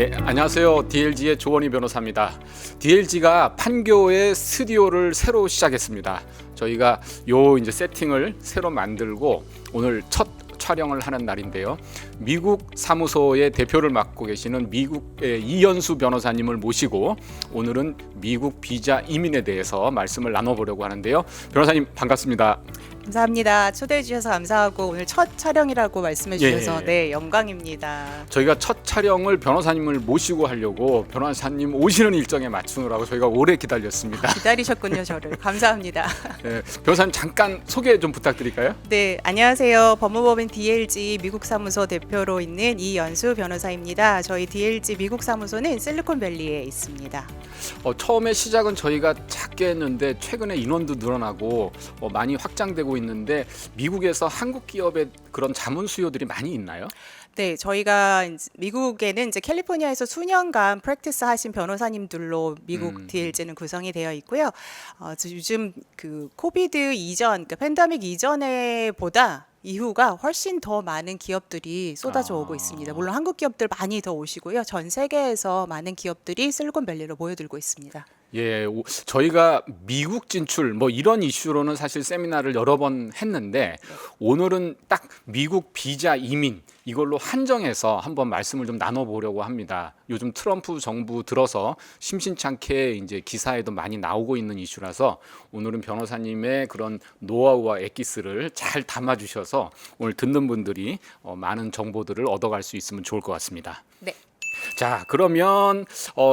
네, 안녕하세요. DLG의 조원희 변호사입니다. DLG가 판교에 스튜디오를 새로 시작했습니다. 저희가 이제 세팅을 새로 만들고 오늘 첫 촬영을 하는 날인데요. 미국 사무소의 대표를 맡고 계시는 미국의 이연수 변호사님을 모시고 오늘은 미국 비자 이민에 대해서 말씀을 나눠보려고 하는데요. 변호사님 반갑습니다. 감사합니다. 초대해 주셔서 감사하고 오늘 첫 촬영이라고 말씀해 주셔서 네, 영광입니다. 저희가 첫 촬영을 변호사님을 모시고 하려고 변호사님 오시는 일정에 맞추느라고 저희가 오래 기다렸습니다. 기다리셨군요, 저를. 감사합니다. 네, 변호사님 잠깐 소개 좀 부탁드릴까요? 네, 안녕하세요. 법무법인 DLG 미국 사무소 대표로 있는 이연수 변호사입니다. 저희 DLG 미국 사무소는 실리콘밸리에 있습니다. 처음에 시작은 저희가 작게 했는데 최근에 인원도 늘어나고 많이 확장되고 있는데 미국에서 한국 기업의 그런 자문 수요들이 많이 있나요? 네, 저희가 미국에는 이제 캘리포니아에서 수년간 프랙티스 하신 변호사님들로 미국 DLG는 구성이 되어 있고요. 요즘 그 코비드 이전, 그러니까 팬데믹 이전에 보다 이후가 훨씬 더 많은 기업들이 쏟아져 오고 있습니다. 물론 한국 기업들 많이 더 오시고요. 전 세계에서 많은 기업들이 실리콘밸리로 모여들고 있습니다. 예, 저희가 미국 진출 이런 이슈로는 사실 세미나를 여러 번 했는데 오늘은 딱 미국 비자 이민 이걸로 한정해서 한번 말씀을 좀 나눠보려고 합니다. 요즘 트럼프 정부 들어서 심심찮게 이제 기사에도 많이 나오고 있는 이슈라서 오늘은 변호사님의 그런 노하우와 엑기스를 잘 담아주셔서 오늘 듣는 분들이 많은 정보들을 얻어갈 수 있으면 좋을 것 같습니다. 네. 자, 그러면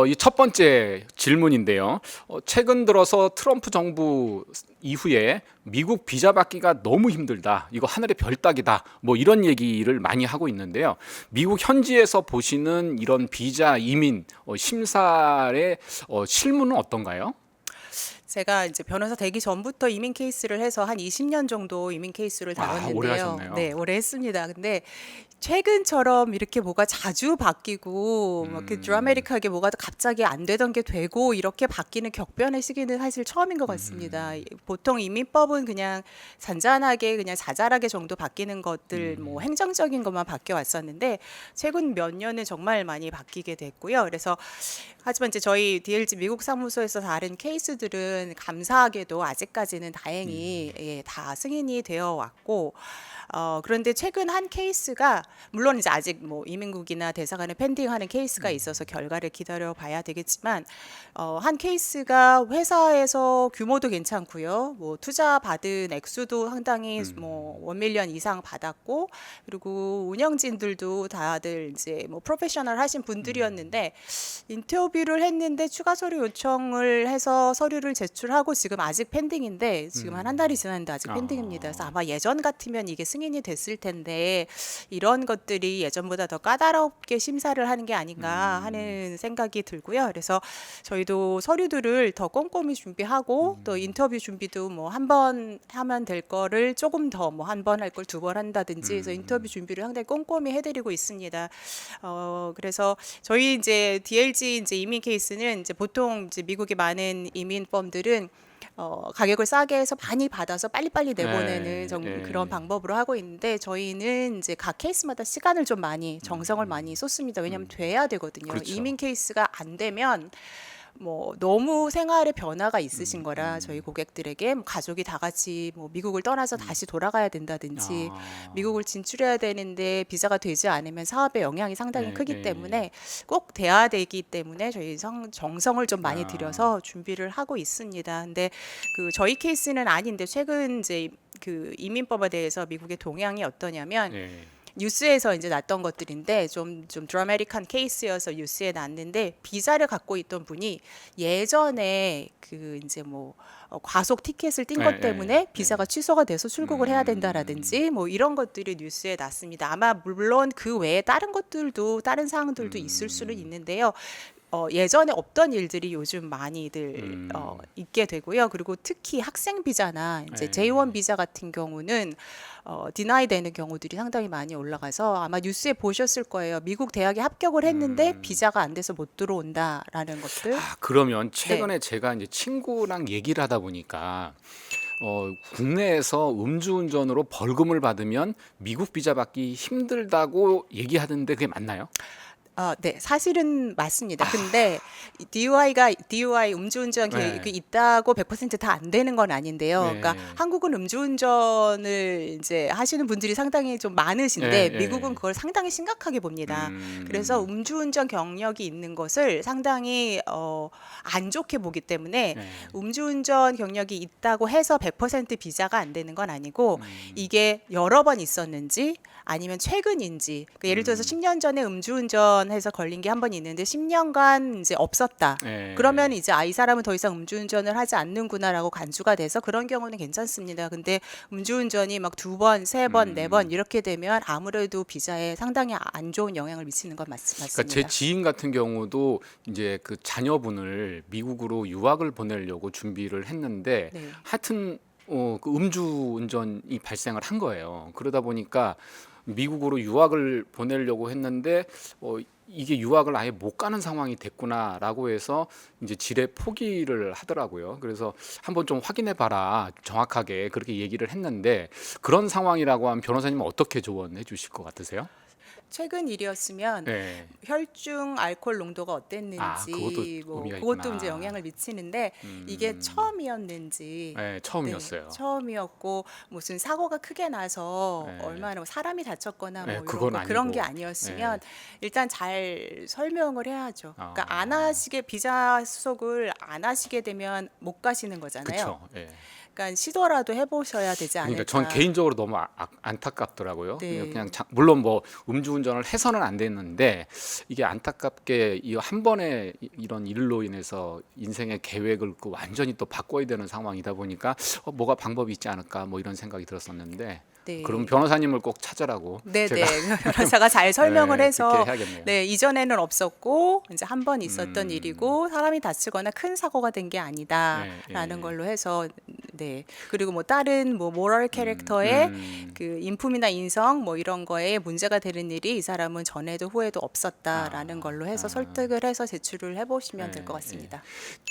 이 첫 번째 질문인데요. 최근 들어서 트럼프 정부 이후에 미국 비자 받기가 너무 힘들다. 이거 하늘의 별 따기다. 이런 얘기를 많이 하고 있는데요. 미국 현지에서 보시는 이런 비자 이민 심사의 실무는 어떤가요? 제가 이제 변호사 되기 전부터 이민 케이스를 해서 한 20년 정도 이민 케이스를 다뤘는데요. 오래 하셨네요. 네, 오래 했습니다. 근데 최근처럼 이렇게 뭐가 자주 바뀌고 막 이렇게 드라마틱하게 뭐가 갑자기 안 되던 게 되고 이렇게 바뀌는 격변의 시기는 사실 처음인 것 같습니다. 보통 이민법은 그냥 잔잔하게 그냥 자잘하게 정도 바뀌는 것들 뭐 행정적인 것만 바뀌어 왔었는데 최근 몇 년은 정말 많이 바뀌게 됐고요. 그래서 하지만 이제 저희 DLG 미국 사무소에서 다른 케이스들은 감사하게도 아직까지는 다행히 다 승인이 되어 왔고 그런데 최근 한 케이스가 물론 이제 아직 뭐 이민국이나 대사관에 펜딩하는 케이스가 있어서 결과를 기다려 봐야 되겠지만 한 케이스가 회사에서 규모도 괜찮고요. 뭐 투자 받은 액수도 상당히 뭐 1밀리언 이상 받았고 그리고 운영진들도 다들 이제 뭐 프로페셔널 하신 분들이었는데 인터뷰를 했는데 추가 서류 요청을 해서 서류를 제출하고 지금 아직 펜딩인데 지금 한 달이 지났는데 아직 펜딩입니다. 그래서 아마 예전 같으면 이게 승인이 됐을 텐데 이런 것들이 예전보다 더 까다롭게 심사를 하는 게 아닌가 하는 생각이 들고요. 그래서 저희도 서류들을 더 꼼꼼히 준비하고 또 인터뷰 준비도 뭐 한 번 하면 될 거를 조금 더 뭐 한 번 할 걸 두 번 한다든지 그래서 인터뷰 준비를 상당히 꼼꼼히 해드리고 있습니다. 그래서 저희 이제 DLG 이제 이민 케이스는 이제 보통 이제 미국의 많은 이민범들은 가격을 싸게 해서 많이 받아서 빨리빨리 내보내는 그런 방법으로 하고 있는데 저희는 이제 각 케이스마다 시간을 좀 많이 정성을 많이 쏟습니다. 왜냐하면 돼야 되거든요. 그렇죠. 이민 케이스가 안 되면 뭐 너무 생활에 변화가 있으신 거라 저희 고객들에게 뭐 가족이 다 같이 뭐 미국을 떠나서 다시 돌아가야 된다든지 미국을 진출해야 되는데 비자가 되지 않으면 사업에 영향이 상당히 크기 때문에 꼭 돼야 되기 때문에 저희 정성을 좀 많이 들여서 준비를 하고 있습니다. 근데 그 저희 케이스는 아닌데 최근 이제 그 이민법에 대해서 미국의 동향이 어떠냐면 뉴스에서 이제 났던 것들인데 좀 드라마틱한 케이스여서 뉴스에 났는데 비자를 갖고 있던 분이 예전에 그 이제 뭐 과속 티켓을 띈 것 때문에 비자가 취소가 돼서 출국을 해야 된다라든지 뭐 이런 것들이 뉴스에 났습니다. 아마 물론 그 외에 다른 것들도 다른 사항들도 있을 수는 있는데요. 예전에 없던 일들이 요즘 많이들 있게 되고요. 그리고 특히 학생 비자나 이제 J1 비자 같은 경우는 디나이 되는 경우들이 상당히 많이 올라가서 아마 뉴스에 보셨을 거예요. 미국 대학에 합격을 했는데 비자가 안 돼서 못 들어온다라는 것들. 그러면 최근에 제가 이제 친구랑 얘기를 하다 보니까 국내에서 음주운전으로 벌금을 받으면 미국 비자 받기 힘들다고 얘기하던데 그게 맞나요? 네, 사실은 맞습니다. 근데 DUI 음주운전 네. 그 있다고 100% 다 안 되는 건 아닌데요. 네. 그러니까 한국은 음주운전을 이제 하시는 분들이 상당히 좀 많으신데 네, 네. 미국은 그걸 상당히 심각하게 봅니다. 음. 그래서 음주운전 경력이 있는 것을 상당히 안 좋게 보기 때문에 네. 음주운전 경력이 있다고 해서 100% 비자가 안 되는 건 아니고 음. 이게 여러 번 있었는지 아니면 최근인지 그러니까 예를 들어서 10년 전에 음주운전해서 걸린 게 한 번 있는데 10년간 이제 없었다. 네. 그러면 이제 이 사람은 더 이상 음주운전을 하지 않는구나라고 간주가 돼서 그런 경우는 괜찮습니다. 근데 음주운전이 막 2번, 3번, 4번 이렇게 되면 아무래도 비자에 상당히 안 좋은 영향을 미치는 건 맞습니다. 그러니까 제 지인 같은 경우도 이제 그 자녀분을 미국으로 유학을 보내려고 준비를 했는데 네. 하여튼 그 음주운전이 발생을 한 거예요. 그러다 보니까 미국으로 유학을 보내려고 했는데 이게 유학을 아예 못 가는 상황이 됐구나라고 해서 이제 지레 포기를 하더라고요. 그래서 한번 좀 확인해 봐라. 정확하게 그렇게 얘기를 했는데 그런 상황이라고 하면 변호사님은 어떻게 조언해 주실 것 같으세요? 최근 일이었으면 네. 혈중 알코올 농도가 어땠는지 그것도 뭐 의미가 그것도 있구나. 이제 영향을 미치는데 이게 처음이었는지 네, 처음이었어요. 처음이었고 무슨 사고가 크게 나서 네. 얼마나 뭐 사람이 다쳤거나 네, 뭐 그건 이런 그런 게 아니고. 아니었으면 일단 잘 설명을 해야죠. 그러니까 아. 안 하시게 비자 수속을 안 하시게 되면 못 가시는 거잖아요. 그렇죠. 예. 그러니까 시도라도 해보셔야 되지 않을까. 그러니까 전 개인적으로 너무 안타깝더라고요. 네. 그냥 물론 뭐 음주운전을 해서는 안 됐는데 이게 안타깝게 이 한 번에 이런 일로 인해서 인생의 계획을 완전히 또 바꿔야 되는 상황이다 보니까 뭐가 방법이 있지 않을까 뭐 이런 생각이 들었었는데 네. 그럼 변호사님을 꼭 찾으라고 네네 제가 변호사가 잘 설명을 네, 해서 듣게 해야겠네요. 네 이전에는 없었고 이제 한 번 있었던 음. 일이고 사람이 다치거나 큰 사고가 된 게 아니다라는 예. 걸로 해서 네 그리고 뭐 다른 뭐 모럴 캐릭터의 음. 그 인품이나 인성 뭐 이런 거에 문제가 되는 일이 이 사람은 전에도 후에도 없었다라는 걸로 해서 설득을 해서 제출을 해보시면 될 것 예, 같습니다.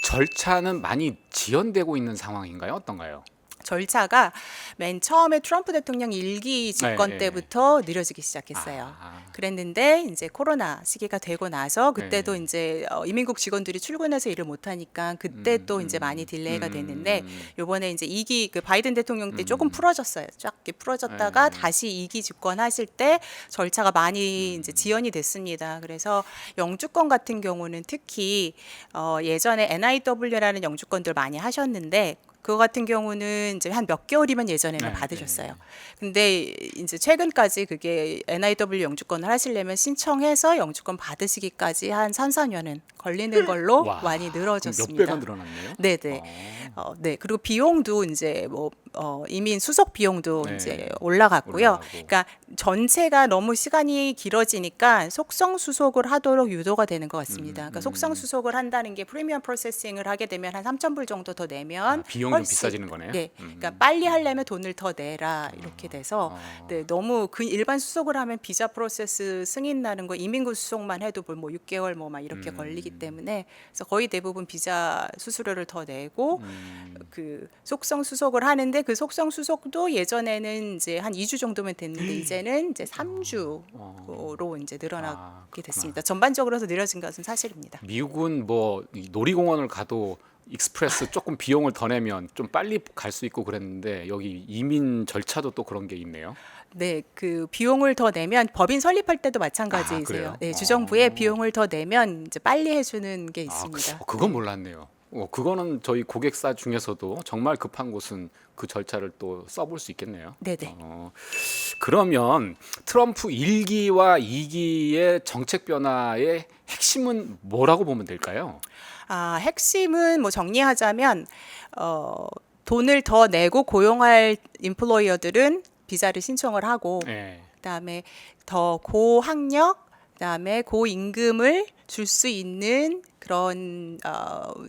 절차는 많이 지연되고 있는 상황인가요? 어떤가요? 절차가 맨 처음에 트럼프 대통령 일기 집권 네, 때부터 느려지기 시작했어요. 아. 그랬는데 이제 코로나 시기가 되고 나서 그때도 네. 이제 이민국 직원들이 출근해서 일을 못 하니까 그때 또 이제 많이 딜레이가 됐는데 요번에 이제 2기 그 바이든 대통령 때 조금 풀어졌어요. 쫙 이렇게 풀어졌다가 네. 다시 2기 집권하실 때 절차가 많이 이제 지연이 됐습니다. 그래서 영주권 같은 경우는 특히 예전에 NIW라는 영주권들 많이 하셨는데 그거 같은 경우는 이제 한 몇 개월이면 예전에는 네, 받으셨어요. 근데 이제 최근까지 그게 NIW 영주권을 하시려면 신청해서 영주권 받으시기까지 한 3, 4년은 걸리는 걸로 와, 많이 그럼 늘어졌습니다. 몇 배가 늘어났네요. 네네. 네. 그리고 비용도 이제 뭐 이민 수속 비용도 네. 이제 올라갔고요. 올라가고. 그러니까 전체가 너무 시간이 길어지니까 속성 수속을 하도록 유도가 되는 것 같습니다. 그러니까 속성 수속을 한다는 게 프리미엄 프로세싱을 하게 되면 한 3,000불 정도 더 내면 비용이 좀 비싸지는 거네요. 네. 그러니까 빨리 하려면 돈을 더 내라 이렇게 돼서 네, 너무 그 일반 수속을 하면 비자 프로세스 승인 나는 거 이민구 수속만 해도 뭐 6개월 뭐 막 이렇게 걸리기 때문에 그래서 거의 대부분 비자 수수료를 더 내고 그 속성 수속을 하는데 그 속성 수속도 예전에는 이제 한 2주 정도면 됐는데 이제는 이제 3주로 이제 늘어나게 그렇구나. 됐습니다. 전반적으로 해서 늘어진 것은 사실입니다. 미국은 뭐 이 놀이공원을 가도 익스프레스 조금 비용을 더 내면 좀 빨리 갈 수 있고 그랬는데 여기 이민 절차도 또 그런 게 있네요. 네, 그 비용을 더 내면 법인 설립할 때도 마찬가지이세요. 그래요? 네, 주정부에 비용을 더 내면 이제 빨리 해주는 게 있습니다. 그건 몰랐네요. 그거는 저희 고객사 중에서도 정말 급한 곳은 그 절차를 또 써볼 수 있겠네요. 네네. 그러면 트럼프 1기와 2기의 정책 변화의 핵심은 뭐라고 보면 될까요? 핵심은 뭐 정리하자면 돈을 더 내고 고용할 인플로이어들은 비자를 신청을 하고 네. 그다음에 더 고학력, 그다음에 고임금을 줄 수 있는 그런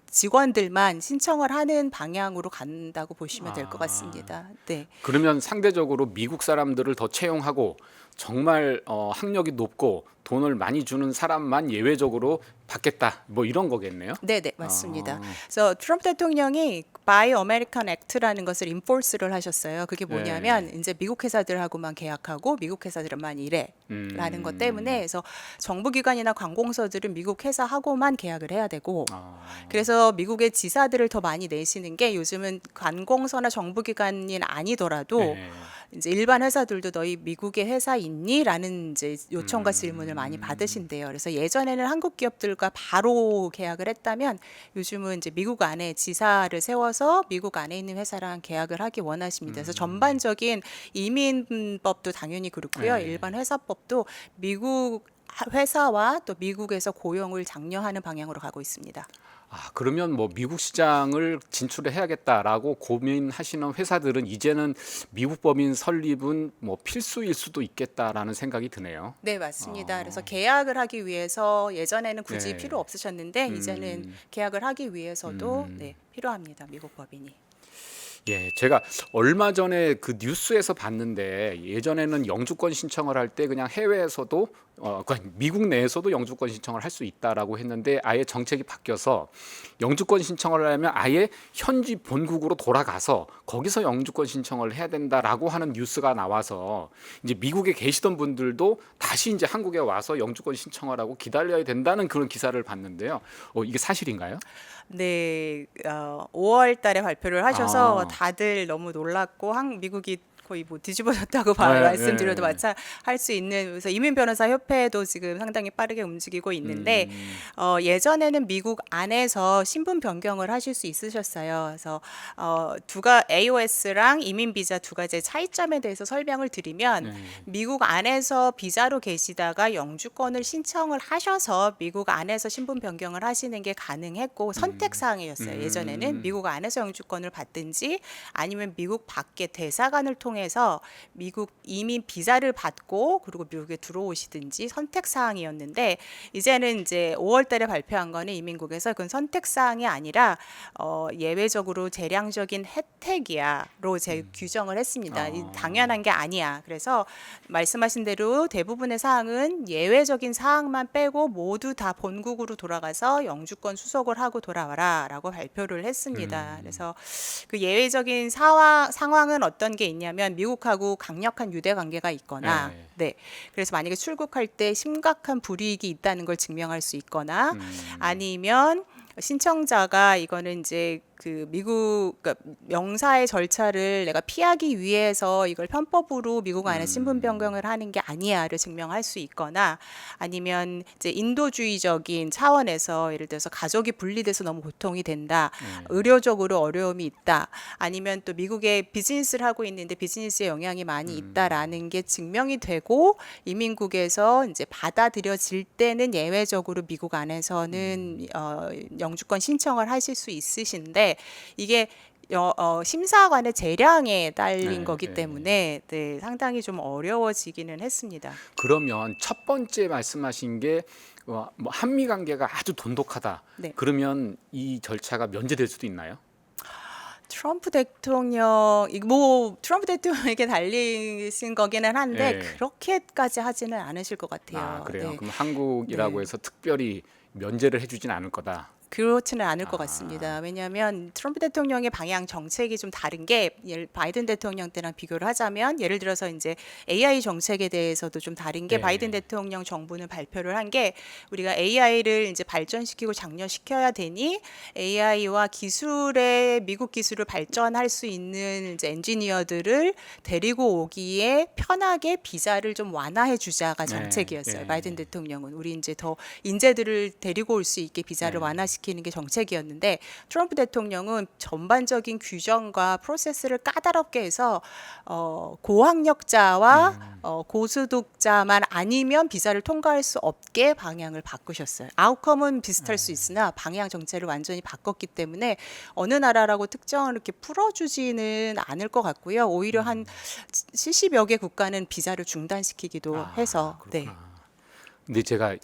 직원들만 신청을 하는 방향으로 간다고 보시면 될 것 같습니다. 네. 그러면 상대적으로 미국 사람들을 더 채용하고 정말 학력이 높고 돈을 많이 주는 사람만 예외적으로 받겠다. 뭐 이런 거겠네요. 네네 맞습니다. 그래서 트럼프 대통령이 Buy American Act라는 것을 enforce를 하셨어요. 그게 뭐냐면 이제 미국 회사들하고만 계약하고 미국 회사들만 일해라는 것 때문에 그래서 정부기관이나 관공서들은 미국 회사하고만 계약을 해야 되고 그래서 미국의 지사들을 더 많이 내시는 게 요즘은 관공서나 정부기관이 아니더라도 네. 이제 일반 회사들도 너희 미국에 회사 있니?라는 이제 요청과 질문을 많이 받으신대요. 그래서 예전에는 한국 기업들과 바로 계약을 했다면 요즘은 이제 미국 안에 지사를 세워서 미국 안에 있는 회사랑 계약을 하기 원하십니다. 그래서 전반적인 이민법도 당연히 그렇고요. 네. 일반 회사법도 미국 회사와 또 미국에서 고용을 장려하는 방향으로 가고 있습니다. 그러면 뭐 미국 시장을 진출을 해야겠다라고 고민하시는 회사들은 이제는 미국 법인 설립은 뭐 필수일 수도 있겠다라는 생각이 드네요. 네, 맞습니다. 그래서 계약을 하기 위해서 예전에는 굳이 네. 필요 없으셨는데 이제는 계약을 하기 위해서도 네, 필요합니다. 미국 법인이. 예, 제가 얼마 전에 그 뉴스에서 봤는데 예전에는 영주권 신청을 할 때 그냥 해외에서도 그러니까 미국 내에서도 영주권 신청을 할 수 있다라고 했는데 아예 정책이 바뀌어서 영주권 신청을 하려면 아예 현지 본국으로 돌아가서 거기서 영주권 신청을 해야 된다라고 하는 뉴스가 나와서 이제 미국에 계시던 분들도 다시 이제 한국에 와서 영주권 신청을 하고 기다려야 된다는 그런 기사를 봤는데요. 이게 사실인가요? 네, 5월 달에 발표를 하셔서 아. 다들 너무 놀랐고 미국이 거의 뭐 뒤집어졌다고 네, 말씀드려도 네. 할 수 있는 그래서 이민 변호사 협회도 지금 상당히 빠르게 움직이고 있는데 예전에는 미국 안에서 신분 변경을 하실 수 있으셨어요. 그래서 AOS랑 이민 비자 두 가지의 차이점에 대해서 설명을 드리면 미국 안에서 비자로 계시다가 영주권을 신청을 하셔서 미국 안에서 신분 변경을 하시는 게 가능했고 선택 사항이었어요. 예전에는 미국 안에서 영주권을 받든지 아니면 미국 밖에 대사관을 통해서 미국 이민 비자를 받고 그리고 미국에 들어오시든지 선택 사항이었는데 이제는 이제 5월 달에 발표한 거는 이민국에서 그건 선택 사항이 아니라 예외적으로 재량적인 혜택이야로 규정을 했습니다. 당연한 게 아니야. 그래서 말씀하신 대로 대부분의 사항은 예외적인 사항만 빼고 모두 다 본국으로 돌아가서 영주권 수속을 하고 돌아와라라고 발표를 했습니다. 그래서 그 예외적인 상황은 어떤 게 있냐면 미국하고 강력한 유대 관계가 있거나 네. 그래서 만약에 출국할 때 심각한 불이익이 있다는 걸 증명할 수 있거나 아니면 신청자가 이거는 이제 그 미국 그러니까 명사의 절차를 내가 피하기 위해서 이걸 편법으로 미국 안에 신분 변경을 하는 게 아니야를 증명할 수 있거나 아니면 이제 인도주의적인 차원에서 예를 들어서 가족이 분리돼서 너무 고통이 된다, 의료적으로 어려움이 있다, 아니면 또 미국에 비즈니스를 하고 있는데 비즈니스에 영향이 많이 있다라는 게 증명이 되고 이민국에서 이제 받아들여질 때는 예외적으로 미국 안에서는 영주권 신청을 하실 수 있으신데 이게 심사관의 재량에 딸린 거기 때문에 네, 상당히 좀 어려워지기는 했습니다. 그러면 첫 번째 말씀하신 게 뭐 한미 관계가 아주 돈독하다. 네. 그러면 이 절차가 면제될 수도 있나요? 트럼프 대통령 뭐 트럼프 대통령에게 달리신 거기는 한데 네. 그렇게까지 하지는 않으실 것 같아요. 그래요. 네. 그럼 한국이라고 네. 해서 특별히 면제를 해주진 않을 거다. 그렇지는 않을 것 같습니다. 왜냐하면 트럼프 대통령의 방향 정책이 좀 다른 게 바이든 대통령 때랑 비교를 하자면 예를 들어서 이제 AI 정책에 대해서도 좀 다른 게 네. 바이든 대통령 정부는 발표를 한 게 우리가 AI를 이제 발전시키고 장려시켜야 되니 AI와 기술의 미국 기술을 발전할 수 있는 이제 엔지니어들을 데리고 오기에 편하게 비자를 좀 완화해 주자가 정책이었어요. 바이든 대통령은 우리 이제 더 인재들을 데리고 올 수 있게 비자를 완화시키는 게 정책이었는데 트럼프 대통령은 전반적인 규정과 프로세스를 까다롭게 해서 고학력자와 고소득자만 아니면 비자를 통과할 수 없게 방향을 바꾸셨어요. 아웃컴은 비슷할 수 있으나 방향 정체를 완전히 바꿨기 때문에 어느 나라라고 특정을 이렇게 풀어주지는 않을 것 같고요. 오히려 한 70여 개 국가는 비자를 중단시키기도 해서 네. 근데 제가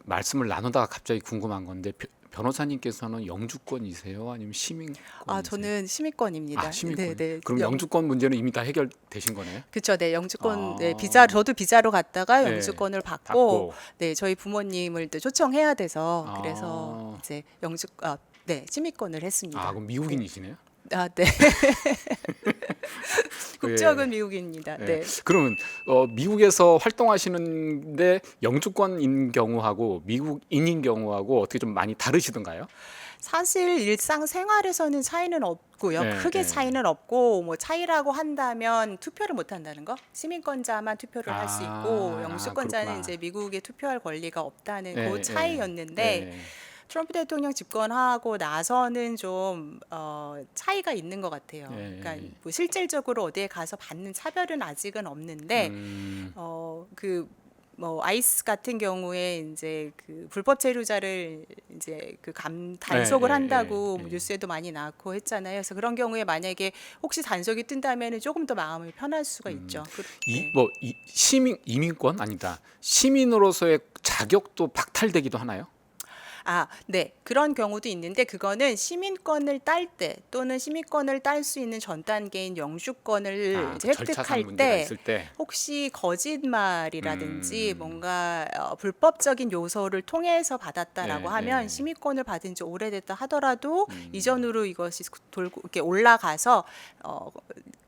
말씀을 나누다가 갑자기 궁금한 건데 변호사님께서는 영주권이세요? 아니면 시민권이세요? 저는 시민권입니다. 시민권. 네. 그럼 영주권 문제는 이미 다 해결되신 거네요? 그렇죠. 네, 영주권, 네, 아. 저도 비자로 갔다가 네, 영주권을 받고, 받고. 네, 저희 부모님을 또 초청해야 돼서 아. 그래서 이제 시민권을 했습니다. 그럼 미국인이시네요? 네. 국적은 예. 미국입니다. 예. 네. 그러면 미국에서 활동하시는데 영주권인 경우하고 미국인인 경우하고 어떻게 좀 많이 다르시던가요? 사실 일상생활에서는 차이는 없고요. 예, 크게 예. 차이는 없고 뭐 차이라고 한다면 투표를 못 한다는 거. 시민권자만 투표를 할 수 있고 영주권자는 그렇구나. 이제 미국에 투표할 권리가 없다는 예, 그 예, 차이였는데 예. 트럼프 대통령 집권하고 나서는 좀 차이가 있는 것 같아요. 예, 그러니까 예. 뭐 실질적으로 어디에 가서 받는 차별은 아직은 없는데 음, 그 뭐 아이스 같은 경우에 이제 그 불법 체류자를 이제 그 단속을 예, 한다고 예, 예. 뉴스에도 많이 나왔고 했잖아요. 그래서 그런 경우에 만약에 혹시 단속이 뜬다면은 조금 더 마음이 편할 수가 있죠. 네. 이 시민 이민권 아니다. 시민으로서의 자격도 박탈되기도 하나요? 네. 그런 경우도 있는데 그거는 시민권을 딸 때 또는 시민권을 딸 수 있는 전 단계인 영주권을 이제 그 절차상 획득할 문제가 때 있을 때. 혹시 거짓말이라든지 음, 뭔가 불법적인 요소를 통해서 받았다라고 예, 하면 예. 시민권을 받은 지 오래됐다 하더라도 음, 이전으로 이것이 돌고 이렇게 올라가서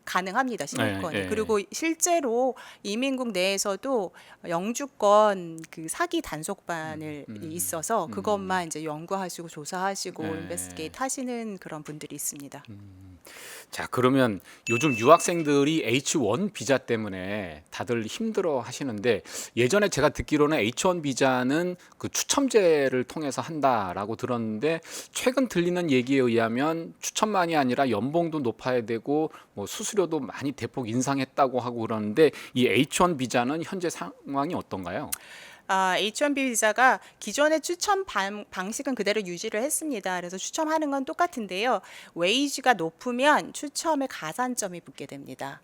가능합니다. 예, 시민권이. 예. 그리고 실제로 이민국 내에서도 영주권 그 사기 단속반을 있어서 그것만 이제 연구하시고 조사하시고 예. 인베스티게이트 하시는 그런 분들이 있습니다. 자, 그러면 요즘 유학생들이 H1 비자 때문에 다들 힘들어 하시는데 예전에 제가 듣기로는 H1 비자는 그 추첨제를 통해서 한다라고 들었는데 최근 들리는 얘기에 의하면 추첨만이 아니라 연봉도 높아야 되고 뭐 수수료도 많이 대폭 인상했다고 하고 그러는데 이 H1 비자는 현재 상황이 어떤가요? H1B 비자가 기존의 추첨 방식은 그대로 유지를 했습니다. 그래서 추첨하는 건 똑같은데요. 웨이지가 높으면 추첨에 가산점이 붙게 됩니다.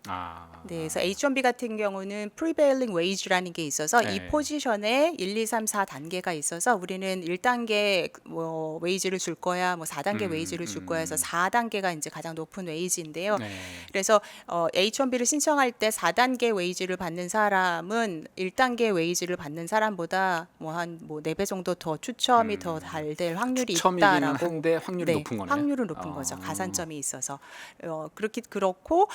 네, 그래서 H1B 같은 경우는 prevailing wage라는 게 있어서 이 네. 포지션에 1, 2, 3, 4단계가 있어서 우리는 1단계 뭐 웨이지를 줄 거야, 뭐 4단계 웨이지를 줄 거야 해서 4단계가 이제 가장 높은 웨이지인데요. 네. 그래서 H1B를 신청할 때 4단계 웨이지를 받는 사람은 1단계 웨이지를 받는 사람보다 뭐 한 뭐 4배 정도 더 추첨이 더 잘 될 확률이 추첨이기는 있다라고. 한데 확률이 네, 높은 거네요. 확률은 높은 거죠. 가산점이 있어서. 그렇고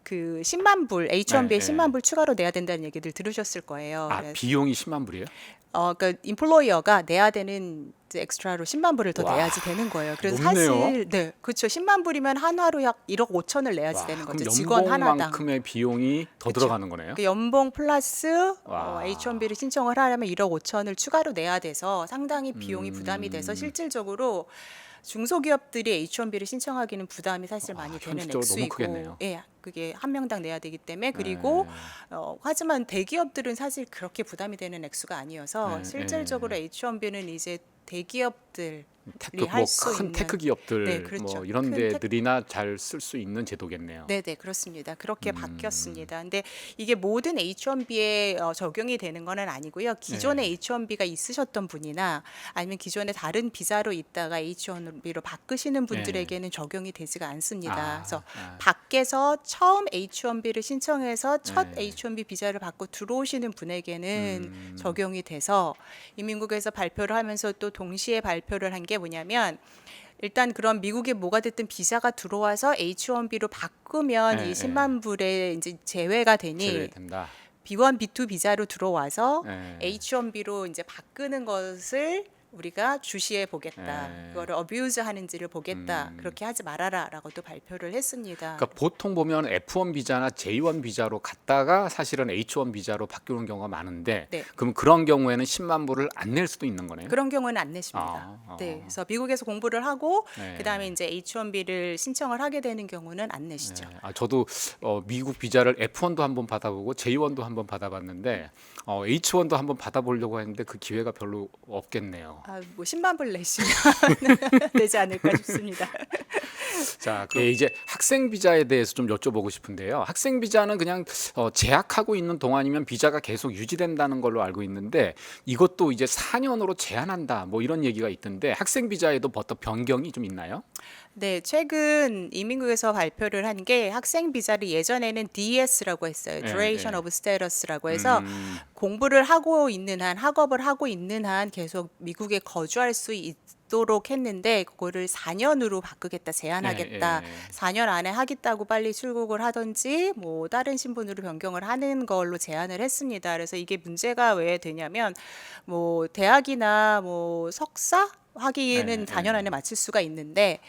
그 10만 불 H1B에 네, 10만 불 추가로 내야 된다는 얘기들 들으셨을 거예요. 비용이 10만 불이에요? 그러니까 인플로이어가 내야 되는 이제 엑스트라로 10만 불을 더 와, 내야지 되는 거예요. 그래서 높네요. 사실 네, 그렇죠. 10만 불이면 한화로 약 1억 5천을 내야지 와, 되는 그럼 거죠. 직원 하나당. 연봉만큼의 비용이 더 그쵸. 들어가는 거네요. 그 연봉 플러스 와. H1B를 신청을 하려면 1억 5천을 추가로 내야 돼서 상당히 비용이 부담이 돼서 실질적으로 중소기업들이 H1B를 신청하기는 부담이 사실 많이 되는 현실적으로 너무 액수이고, 크겠네요. 예, 그게 한 명당 내야 되기 때문에 그리고 하지만 대기업들은 사실 그렇게 부담이 되는 액수가 아니어서 네, 실질적으로 H1B는 이제 대기업들 테크 할 수 뭐큰 있는. 테크 기업들 네, 그렇죠. 뭐 이런 큰 테크- 데들이나 잘 쓸 수 있는 제도겠네요. 네네 그렇습니다. 그렇게 바뀌었습니다. 근데 이게 모든 H1B에 적용이 되는 건 아니고요. 기존에 H1B가 있으셨던 분이나 아니면 기존에 다른 비자로 있다가 H1B로 바꾸시는 분들에게는 적용이 되지가 않습니다. 그래서 밖에서 처음 H1B를 신청해서 첫 H1B 비자를 받고 들어오시는 분에게는 적용이 돼서 이민국에서 발표를 하면서 또 동시에 발표를 한 게 뭐냐면 일단 그런 미국에 뭐가 됐든 비자가 들어와서 H1B로 바꾸면 이 10만 불에 이제 제외가 되니 제외된다. B1, B2 비자로 들어와서 네. H1B로 이제 바꾸는 것을 우리가 주시해 보겠다. 네. 그거를 어뷰즈 하는지를 보겠다. 그렇게 하지 말아라라고 또 발표를 했습니다. 그러니까 보통 보면 F1 비자나 J1 비자로 갔다가 사실은 H1 비자로 바뀌는 경우가 많은데 네. 그럼 그런 경우에는 10만 불을 안 낼 수도 있는 거네요. 그런 경우는 안 내십니다. 네, 그래서 미국에서 공부를 하고 네. 그다음에 이제 H1B를 신청을 하게 되는 경우는 안 내시죠. 저도 미국 비자를 F1도 한번 받아보고 J1도 한번 받아봤는데 H1도 한번 받아보려고 했는데 그 기회가 별로 없겠네요. 뭐 10만 불 내시면 되지 않을까 싶습니다. 자, 이제 학생 비자에 대해서 좀 여쭤보고 싶은데요. 학생 비자는 그냥 재학하고 있는 동안이면 비자가 계속 유지된다는 걸로 알고 있는데 이것도 이제 4년으로 제한한다 뭐 이런 얘기가 있던데 학생 비자에도 어떤 변경이 좀 있나요? 네, 최근 이민국에서 발표를 한 게 학생 비자를 예전에는 DS라고 했어요. Duration of Status라고 해서 공부를 하고 있는 한, 학업을 하고 있는 한 계속 미국에 거주할 수 있도록 했는데 그거를 4년으로 바꾸겠다, 제한하겠다. 4년 안에 하겠다고 빨리 출국을 하든지 뭐 다른 신분으로 변경을 하는 걸로 제한을 했습니다. 그래서 이게 문제가 왜 되냐면 뭐 대학이나 뭐 석사 학위는 4년 안에 마칠 수가 있는데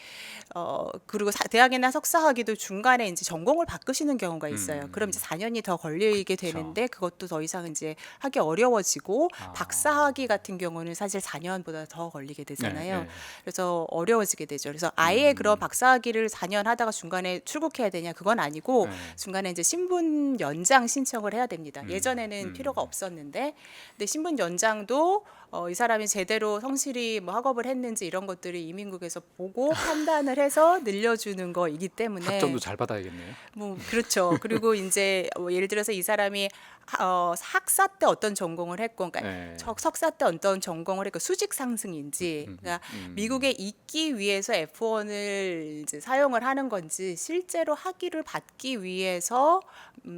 그리고 대학이나 석사 학위도 중간에 이제 전공을 바꾸시는 경우가 있어요. 그럼 이제 4년이 더 걸리게 되는데 그것도 더 이상 이제 하기 어려워지고 박사 학위 같은 경우는 사실 4년보다 더 걸리게 되잖아요. 그래서 어려워지게 되죠. 그래서 아예 그런 박사 학위를 4년 하다가 중간에 출국해야 되냐 그건 아니고 중간에 이제 신분 연장 신청을 해야 됩니다. 예전에는 필요가 없었는데 근데 신분 연장도 이 사람이 제대로 성실히 뭐 학업을 했는지 이런 것들을 이민국에서 보고 판단을 해서 늘려주는 거이기 때문에 학점도 잘 받아야겠네요. 뭐 그렇죠. 그리고 이제 뭐 예를 들어서 이 사람이 학사 때 어떤 전공을 했고, 그러니까 석사 때 어떤 전공을 했고 수직 상승인지, 그러니까 미국에 있기 위해서 F1을 이제 사용을 하는 건지 실제로 학위를 받기 위해서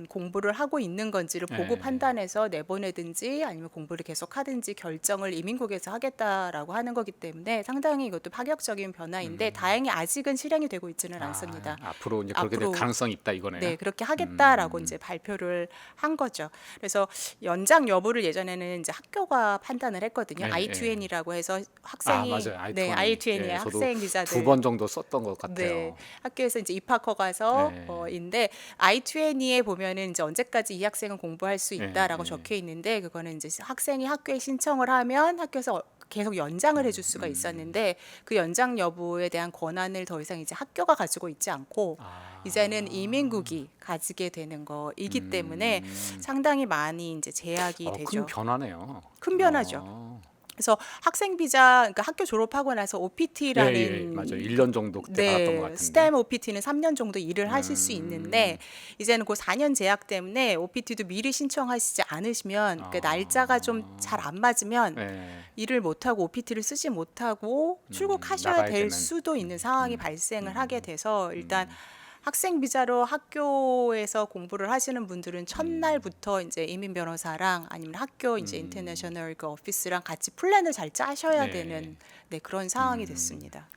공부를 하고 있는 건지를 보고 판단해서 내보내든지 아니면 공부를 계속하든지 결정을 이민국에서 하겠다라고 하는 거기 때문에 상당히 이것도 파격적인 변화인데 다행히 아직은 실행이 되고 있지는 않습니다. 앞으로 이제 그렇게 될 앞으로, 가능성이 있다 이거네요. 네, 그렇게 하겠다라고 이제 발표를 한 거죠. 그래서 연장 여부를 예전에는 이제 학교가 판단을 했거든요. I2N이라고 해서 학생이 맞아요. I2N. 네, I2N이 저도 학생 비자들 2번 정도 썼던 것 같아요. 네, 학교에서 이제 입학 허가서인데 I2N에 보면은 이제 언제까지 이 학생은 공부할 수 있다라고 적혀 있는데 그거는 이제 학생이 학교에 신청을 하면 학교에서 계속 연장을 해줄 수가 있었는데 그 연장 여부에 대한 권한을 더 이상 이제 학교가 가지고 있지 않고 이제는 이민국이 가지게 되는 거이기 때문에 상당히 많이 이제 제약이 되죠. 큰 변화네요. 큰 변화죠. 그래서 학생 비자, 그러니까 학교 졸업하고 나서 OPT라는 맞아요. 1년 정도 그때 받았던 것 같은데. 스템 OPT는 3년 정도 일을 하실 수 있는데 이제는 그 4년 제약 때문에 OPT도 미리 신청하시지 않으시면 그 날짜가 좀 잘 안 맞으면 일을 못 하고 OPT를 쓰지 못하고 출국하셔야 될 수도 있는 상황이 발생을 하게 돼서 일단 학생 비자로 학교에서 공부를 하시는 분들은 첫날부터 이제 이민 변호사랑 아니면 학교 이제 인터내셔널 그 오피스랑 같이 플랜을 잘 짜셔야 되는 그런 상황이 됐습니다.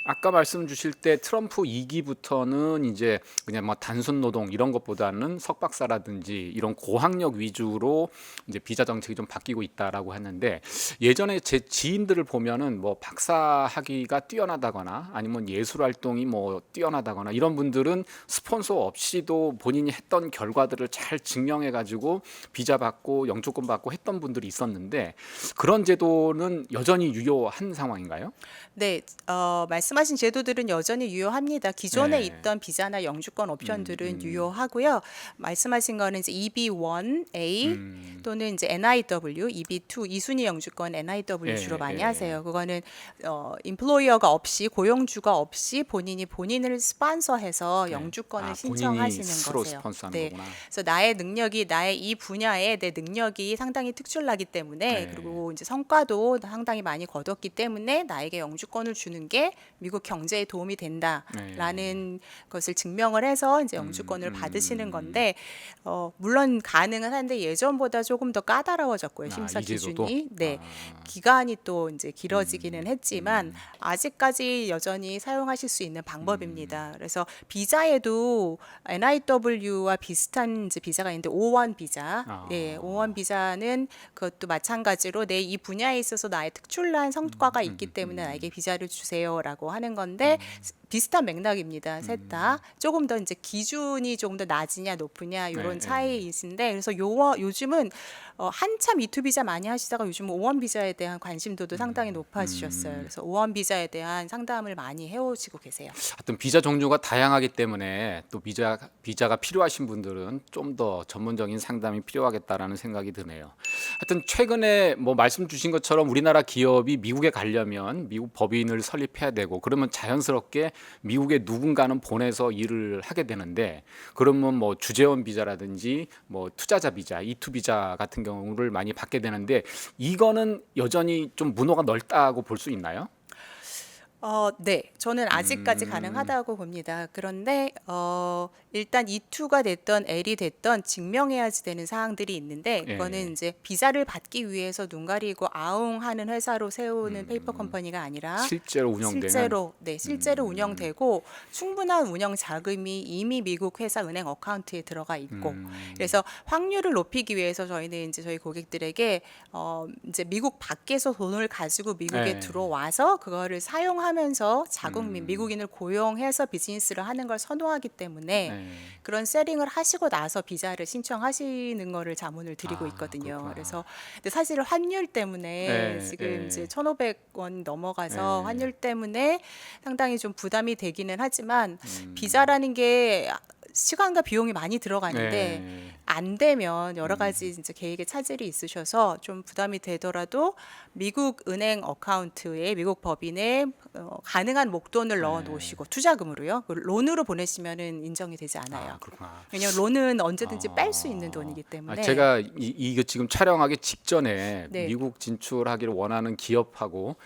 아까 말씀 주실 때 트럼프 2기부터는 이제 그냥 뭐 단순 노동 이런 것보다는 석박사라든지 이런 고학력 위주로 이제 비자 정책이 좀 바뀌고 있다라고 했는데 예전에 제 지인들을 보면은 뭐 박사 학위가 뛰어나다거나 아니면 예술 활동이 뭐 뛰어나다거나 이런 분들은 스폰서 없이도 본인이 했던 결과들을 잘 증명해 가지고 비자 받고 영주권 받고 했던 분들이 있었는데 그런 제도는 여전히 유효한 상황인가요? 네, 말씀하신 제도들은 여전히 유효합니다. 기존에 있던 비자나 영주권 옵션들은 유효하고요. 말씀하신 거는 이제 EB1A 또는 이제 NIW, EB2 이순위 영주권 NIW 주로 많이 하세요. 그거는 임플로이어가 없이 고용주가 없이 본인을 스폰서해서 영주권을 신청하시는 스스로 거세요. 스폰서하는 거구나. 그래서 나의 이 분야에 내 능력이 상당히 특출나기 때문에 그리고 이제 성과도 상당히 많이 거뒀기 때문에 나에게 영주권을 주는 게 미국 경제에 도움이 된다라는 것을 증명을 해서 이제 영주권을 받으시는 건데 물론 가능은 한데 예전보다 조금 더 까다로워졌고요. 심사 기준이 기간이 또 이제 길어지기는 했지만 아직까지 여전히 사용하실 수 있는 방법입니다. 그래서 비자에도 NIW와 비슷한 이제 비자가 있는데 O1 비자, O1 비자는 그것도 마찬가지로 내 이 분야에 있어서 나의 특출난 성과가 있기 때문에 나에게 비자를 주세요라고 하는 건데 비슷한 맥락입니다. 셋 다 조금 더 이제 기준이 조금 더 낮으냐 높으냐 이런 차이이신데 그래서 요즘은 한참 E2 비자 많이 하시다가 요즘 O1 비자에 대한 관심도도 상당히 높아지셨어요. 그래서 O1 비자에 대한 상담을 많이 해오시고 계세요. 하여튼 비자 종류가 다양하기 때문에 또 비자가 필요하신 분들은 좀 더 전문적인 상담이 필요하겠다라는 생각이 드네요. 하여튼 최근에 뭐 말씀 주신 것처럼 우리나라 기업이 미국에 가려면 미국 법인을 설립해야 되고 그러면 자연스럽게 미국에 누군가는 보내서 일을 하게 되는데 그러면 뭐 주재원 비자라든지 뭐 투자자 비자, E2 비자 같은 경우를 많이 받게 되는데 이거는 여전히 좀 문호가 넓다고 볼 수 있나요? 네. 저는 아직까지 가능하다고 봅니다. 그런데 일단 E2가 됐던 L이 됐던 증명해야지 되는 사항들이 있는데 그거는 예. 이제 비자를 받기 위해서 눈 가리고 아웅하는 회사로 세우는 페이퍼 컴퍼니가 아니라 실제로 운영되는. 실제로 운영되고 충분한 운영 자금이 이미 미국 회사 은행 어카운트에 들어가 있고 그래서 확률을 높이기 위해서 저희는 이제 저희 고객들에게 이제 미국 밖에서 돈을 가지고 미국에 네. 들어와서 그거를 사용하면서 자국민 미국인을 고용해서 비즈니스를 하는 걸 선호하기 때문에 네. 그런 세팅을 하시고 나서 비자를 신청하시는 거를 자문을 드리고 있거든요. 그렇구나. 그래서 근데 사실 환율 때문에 네, 지금 네. 이제 1,500원 넘어가서 네. 환율 때문에 상당히 좀 부담이 되기는 하지만 비자라는 게 시간과 비용이 많이 들어가는데 네. 안 되면 여러 가지 진짜 계획에 차질이 있으셔서 좀 부담이 되더라도 미국 은행 어카운트에 미국 법인에 가능한 목돈을 넣어 놓으시고 투자금으로요. 그 론으로 보내시면은 인정이 되지 않아요. 그렇구나. 왜냐하면 론은 언제든지 뺄 수 있는 돈이기 때문에. 제가 이거 지금 촬영하기 직전에 네. 미국 진출하기를 원하는 기업하고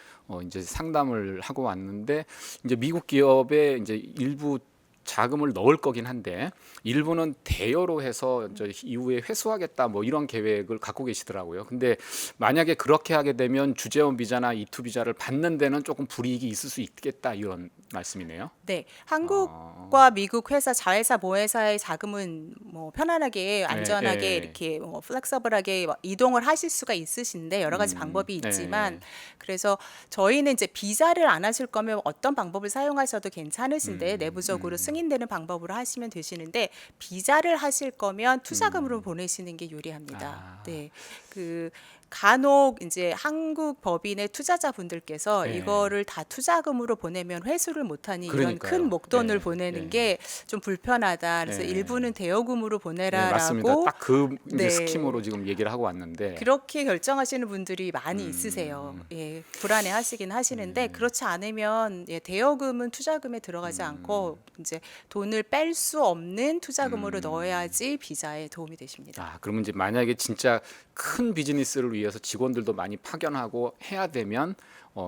이제 상담을 하고 왔는데 이제 미국 기업에 이제 일부 자금을 넣을 거긴 한데 일부는 대여로 해서 저 이후에 회수하겠다 뭐 이런 계획을 갖고 계시더라고요. 근데 만약에 그렇게 하게 되면 주재원 비자나 E2 비자를 받는 데는 조금 불이익이 있을 수 있겠다 이런 말씀이네요. 네, 한국과 미국 회사, 자회사, 모회사의 자금은 뭐 편안하게, 안전하게 예. 이렇게 뭐 플렉서블하게 이동을 하실 수가 있으신데 여러 가지 방법이 있지만 그래서 저희는 이제 비자를 안 하실 거면 어떤 방법을 사용하셔도 괜찮으신데 내부적으로 승인되는 방법으로 하시면 되시는데 비자를 하실 거면 투자금으로 보내시는 게 유리합니다. 네, 그 간혹 이제 한국 법인의 투자자분들께서 예. 이거를 다 투자금으로 보내면 회수를 못하니 이런 그러니까요. 큰 목돈을 예, 보내는 예. 게 좀 불편하다. 그래서 예. 일부는 대여금으로 네, 맞습니다. 보내라라고 딱 그 네. 스킴으로 지금 얘기를 하고 왔는데 그렇게 결정하시는 분들이 많이 있으세요. 예, 불안해 하시긴 하시는데 그렇지 않으면 예, 대여금은 투자금에 들어가지 않고 이제 돈을 뺄 수 없는 투자금으로 넣어야지 비자에 도움이 되십니다. 그러면 이제 만약에 진짜 큰 비즈니스를 위해서 직원들도 많이 파견하고 해야 되면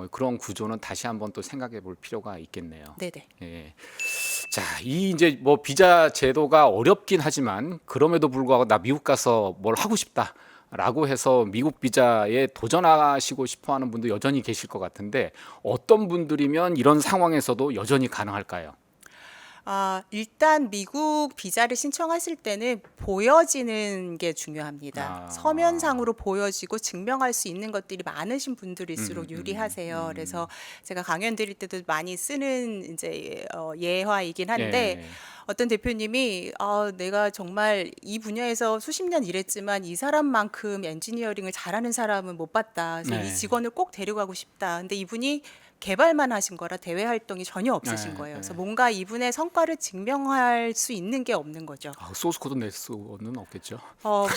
그런 구조는 다시 한번 또 생각해 볼 필요가 있겠네요. 네네. 예. 자, 이 이제 뭐 비자 제도가 어렵긴 하지만 그럼에도 불구하고 나 미국 가서 뭘 하고 싶다라고 해서 미국 비자에 도전하시고 싶어하는 분도 여전히 계실 것 같은데 어떤 분들이면 이런 상황에서도 여전히 가능할까요? 일단 미국 비자를 신청하실 때는 보여지는 게 중요합니다. 서면상으로 보여지고 증명할 수 있는 것들이 많으신 분들일수록 유리하세요. 그래서 제가 강연 드릴 때도 많이 쓰는 이제 예화이긴 한데 예. 어떤 대표님이 내가 정말 이 분야에서 수십 년 일했지만 이 사람만큼 엔지니어링을 잘하는 사람은 못 봤다. 그래서 네. 이 직원을 꼭 데려가고 싶다. 근데 이분이 개발만 하신 거라 대외 활동이 전혀 없으신 네, 거예요. 그래서 네. 뭔가 이분의 성과를 증명할 수 있는 게 없는 거죠. 소스 코드 낼 수는 없겠죠. 뭐,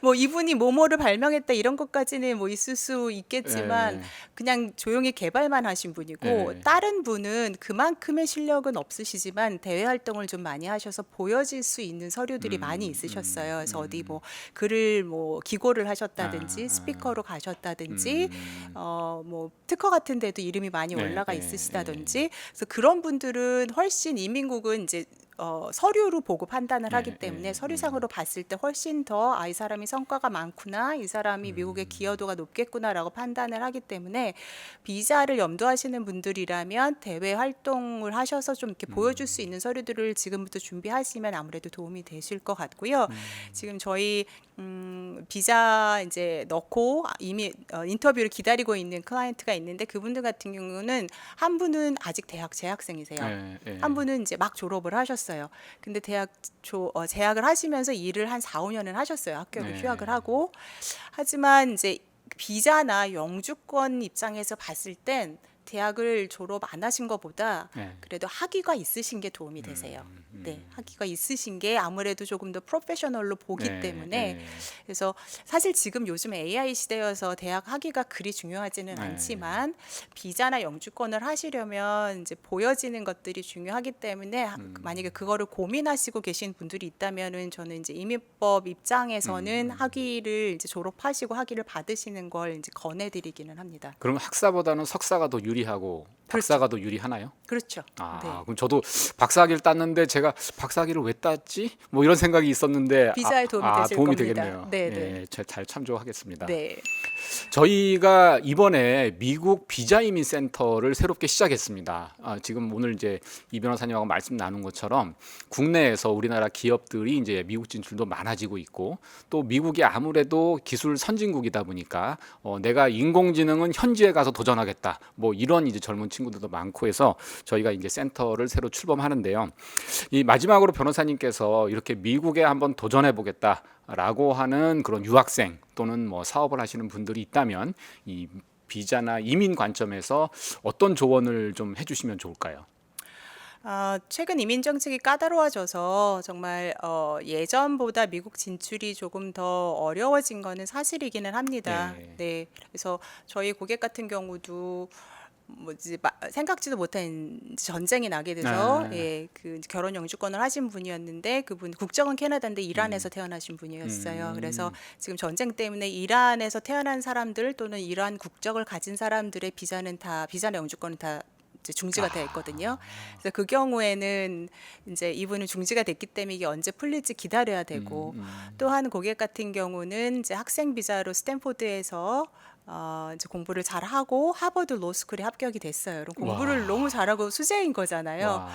뭐 이분이 뭐뭐를 발명했다 이런 것까지는 뭐 있을 수 있겠지만 예. 그냥 조용히 개발만 하신 분이고 예. 다른 분은 그만큼의 실력은 없으시지만 대외 활동을 좀 많이 하셔서 보여질 수 있는 서류들이 많이 있으셨어요. 그래서 어디 뭐 글을 뭐 기고를 하셨다든지 스피커로 가셨다든지 뭐 특허 같은 데도 이름이 많이 네, 올라가 네, 있으시다든지 그래서 그런 분들은 훨씬 이민국은 이제 서류로 보고 판단을 하기 때문에 서류상으로 봤을 때 훨씬 더 이 사람이 성과가 많구나, 이 사람이 미국의 기여도가 높겠구나라고 판단을 하기 때문에 비자를 염두하시는 분들이라면 대외 활동을 하셔서 좀 이렇게 보여줄 수 있는 서류들을 지금부터 준비하시면 아무래도 도움이 되실 것 같고요. 지금 저희 비자 이제 넣고 이미 인터뷰를 기다리고 있는 클라이언트가 있는데 그분들 같은 경우는 한 분은 아직 대학 재학생이세요. 한 분은 이제 막 졸업을 하셨어요. 근데 재학을 하시면서 일을 한 4, 5년은 하셨어요. 학교에 네. 휴학을 하고. 하지만 이제 비자나 영주권 입장에서 봤을 땐 대학을 졸업 안 하신 것보다 네. 그래도 학위가 있으신 게 도움이 되세요. 네, 학위가 있으신 게 아무래도 조금 더 프로페셔널로 보기 네, 때문에 네. 그래서 사실 지금 요즘 AI 시대여서 대학 학위가 그리 중요하지는 네. 않지만 비자나 영주권을 하시려면 이제 보여지는 것들이 중요하기 때문에 만약에 그거를 고민하시고 계신 분들이 있다면은 저는 이제 이민법 입장에서는 학위를 이제 졸업하시고 학위를 받으시는 걸 이제 권해드리기는 합니다. 그럼 학사보다는 석사가 더 유리하고 박사가 더 유리하나요? 그렇죠. 아, 네. 그럼 저도 박사학위를 땄는데 제가 박사학위를 왜 땄지? 뭐 이런 생각이 있었는데 비자에 도움이 되실 도움이 겁니다. 되겠네요. 네, 예, 잘 참조하겠습니다. 네. 저희가 이번에 미국 비자 이민 센터를 새롭게 시작했습니다. 지금 오늘 이제 이 변호사님하고 말씀 나눈 것처럼 국내에서 우리나라 기업들이 이제 미국 진출도 많아지고 있고 또 미국이 아무래도 기술 선진국이다 보니까 내가 인공지능은 현지에 가서 도전하겠다. 뭐 이런 이제 젊은 친구들도 많고 해서 저희가 이제 센터를 새로 출범하는데요. 이 마지막으로 변호사님께서 이렇게 미국에 한번 도전해 보겠다라고 하는 그런 유학생 또는 뭐 사업을 하시는 분들이 있다면 이 비자나 이민 관점에서 어떤 조언을 좀 해주시면 좋을까요? 최근 이민 정책이 까다로워져서 정말 예전보다 미국 진출이 조금 더 어려워진 거는 사실이기는 합니다. 네. 네, 그래서 저희 고객 같은 경우도 뭐지 생각지도 못한 전쟁이 나게 돼서 예, 그 결혼 영주권을 하신 분이었는데 그분 국적은 캐나다인데 이란에서 태어나신 분이었어요. 그래서 지금 전쟁 때문에 이란에서 태어난 사람들 또는 이란 국적을 가진 사람들의 비자는 다 비자나 영주권은 다 이제 중지가 되어 있거든요. 그래서 그 경우에는 이제 이분은 중지가 됐기 때문에 이게 언제 풀릴지 기다려야 되고 또한 고객 같은 경우는 이제 학생 비자로 스탠포드에서 이제 공부를 잘 하고 하버드 로스쿨에 합격이 됐어요. 그럼 공부를 와. 너무 잘하고 수재인 거잖아요. 와.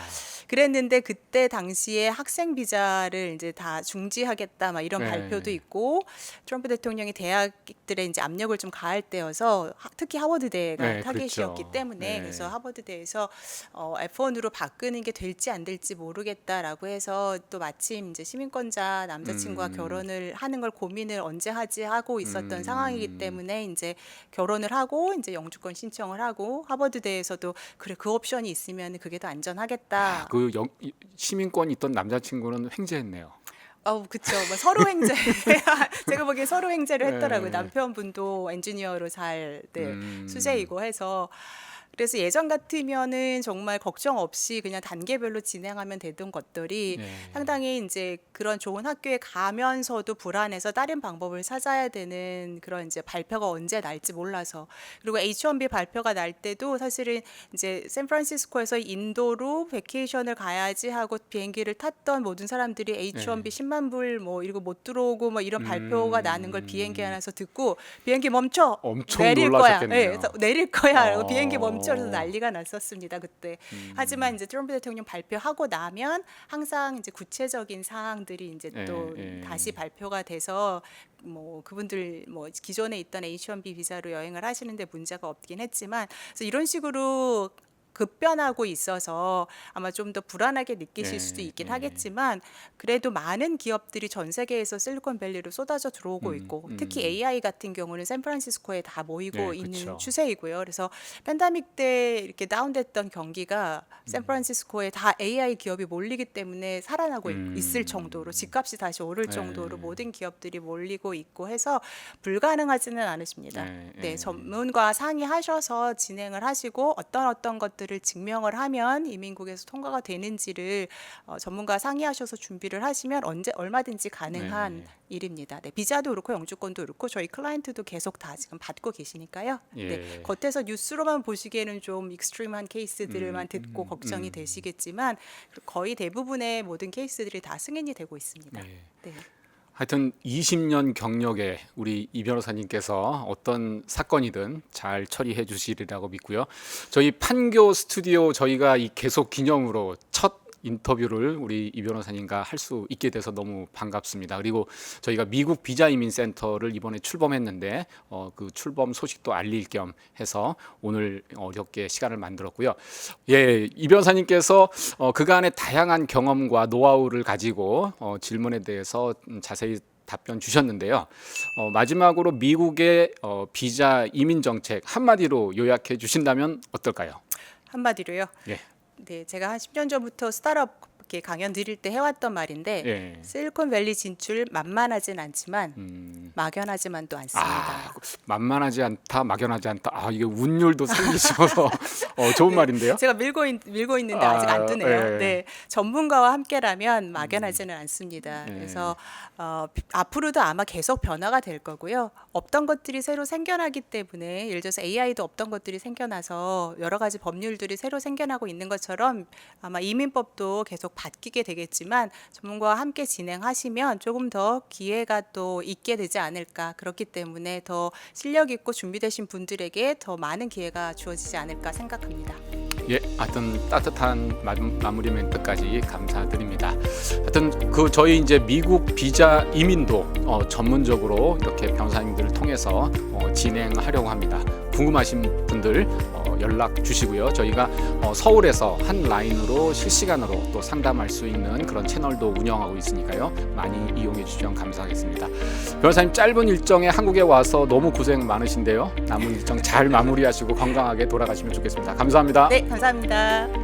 그랬는데 그때 당시에 학생 비자를 이제 다 중지하겠다 막 이런 네. 발표도 있고 트럼프 대통령이 대학들의 이제 압력을 좀 가할 때여서 특히 하버드대가 네, 타겟이었기 그렇죠. 때문에 네. 그래서 하버드대에서 F1으로 바꾸는 게 될지 안 될지 모르겠다라고 해서 또 마침 이제 시민권자 남자친구와 결혼을 하는 걸 고민을 언제 하지 하고 있었던 상황이기 때문에 이제 결혼을 하고 이제 영주권 신청을 하고 하버드대에서도 그래 그 옵션이 있으면 그게 더 안전하겠다. 시민권이 있던 남자친구는 횡재했네요. 그쵸. 뭐 서로 횡재. 제가 보기엔 서로 횡재를 했더라고요. 네. 남편분도 엔지니어로 잘 음. 수재이고 해서. 그래서 예전 같으면은 정말 걱정 없이 그냥 단계별로 진행하면 되던 것들이 네. 상당히 이제 그런 좋은 학교에 가면서도 불안해서 다른 방법을 찾아야 되는 그런 이제 발표가 언제 날지 몰라서 그리고 H1B 발표가 날 때도 사실은 이제 샌프란시스코에서 인도로 베케이션을 가야지 하고 비행기를 탔던 모든 사람들이 H1B 10만 불 뭐 이러고 못 들어오고 뭐 이런 발표가 나는 걸 비행기 안에서 듣고 비행기 멈춰 엄청 내릴 거야. 놀라셨겠네요. 네, 그래서 내릴 거야. 라고 어. 비행기 멈춰서 난리가 났었습니다 그때. 하지만 이제 트럼프 대통령 발표하고 나면 항상 이제 구체적인 사항들이 이제 또 다시 발표가 돼서 뭐 그분들 뭐 기존에 있던 H1B 비자로 여행을 하시는데 문제가 없긴 했지만 그래서 이런 식으로 급변하고 있어서 아마 좀 더 불안하게 느끼실 수도 있긴 하겠지만 그래도 많은 기업들이 전 세계에서 실리콘밸리로 쏟아져 들어오고 있고 특히 AI 같은 경우는 샌프란시스코에 다 모이고 네, 있는 그쵸. 추세이고요. 그래서 팬데믹 때 이렇게 다운됐던 경기가 샌프란시스코에 다 AI 기업이 몰리기 때문에 살아나고 있을 정도로 집값이 다시 오를 정도로 모든 기업들이 몰리고 있고 해서 불가능하지는 않으십니다. 네, 전문가 상의하셔서 진행을 하시고 어떤 것들을 증명을 하면 이민국에서 통과가 되는지를 전문가 상의하셔서 준비를 하시면 언제 얼마든지 가능한 일입니다. 네, 비자도 그렇고 영주권도 그렇고 저희 클라이언트도 계속 다 지금 받고 계시니까요. 네, 겉에서 뉴스로만 보시기에는 좀 익스트림한 케이스들만 듣고 걱정이 되시겠지만 거의 대부분의 모든 케이스들이 다 승인이 되고 있습니다. 네. 하여튼 20년 경력에 우리 이 변호사님께서 어떤 사건이든 잘 처리해 주시리라고 믿고요. 저희 판교 스튜디오 저희가 이 계속 기념으로 첫 인터뷰를 우리 이 변호사님과 할 수 있게 돼서 너무 반갑습니다. 그리고 저희가 미국 비자 이민 센터를 이번에 출범했는데 그 출범 소식도 알릴 겸 해서 오늘 어렵게 시간을 만들었고요. 예, 이 변호사님께서 그간의 다양한 경험과 노하우를 가지고 질문에 대해서 자세히 답변 주셨는데요. 마지막으로 미국의 비자 이민 정책 한마디로 요약해 주신다면 어떨까요? 한마디로요. 예. 네, 제가 한 10년 전부터 스타트업 이렇게 강연 드릴 때 해왔던 말인데 예. 실리콘밸리 진출 만만하진 않지만 막연하지만도 않습니다. 만만하지 않다, 막연하지 않다. 이게 운율도 살리셔서 좋은 말인데요. 제가 밀고 있는데 아직 안 뜨네요. 예. 네, 전문가와 함께라면 막연하지는 않습니다. 예. 그래서 앞으로도 아마 계속 변화가 될 거고요. 없던 것들이 새로 생겨나기 때문에 예를 들어서 AI도 없던 것들이 생겨나서 여러 가지 법률들이 새로 생겨나고 있는 것처럼 아마 이민법도 계속 바뀌게 되겠지만 전문가와 함께 진행하시면 조금 더 기회가 또 있게 되지 않을까. 그렇기 때문에 더 실력 있고 준비되신 분들에게 더 많은 기회가 주어지지 않을까 생각합니다. 예, 하여튼 따뜻한 마무리 멘트까지 감사드립니다. 하여튼 저희 이제 미국 비자 이민도 전문적으로 이렇게 변호사님들을 통해서 진행하려고 합니다. 궁금하신 분들 연락 주시고요. 저희가 서울에서 한 라인으로 실시간으로 또 상담할 수 있는 그런 채널도 운영하고 있으니까요. 많이 이용해 주시면 감사하겠습니다. 변호사님 짧은 일정에 한국에 와서 너무 고생 많으신데요. 남은 일정 잘 마무리하시고 건강하게 돌아가시면 좋겠습니다. 감사합니다. 네, 감사합니다.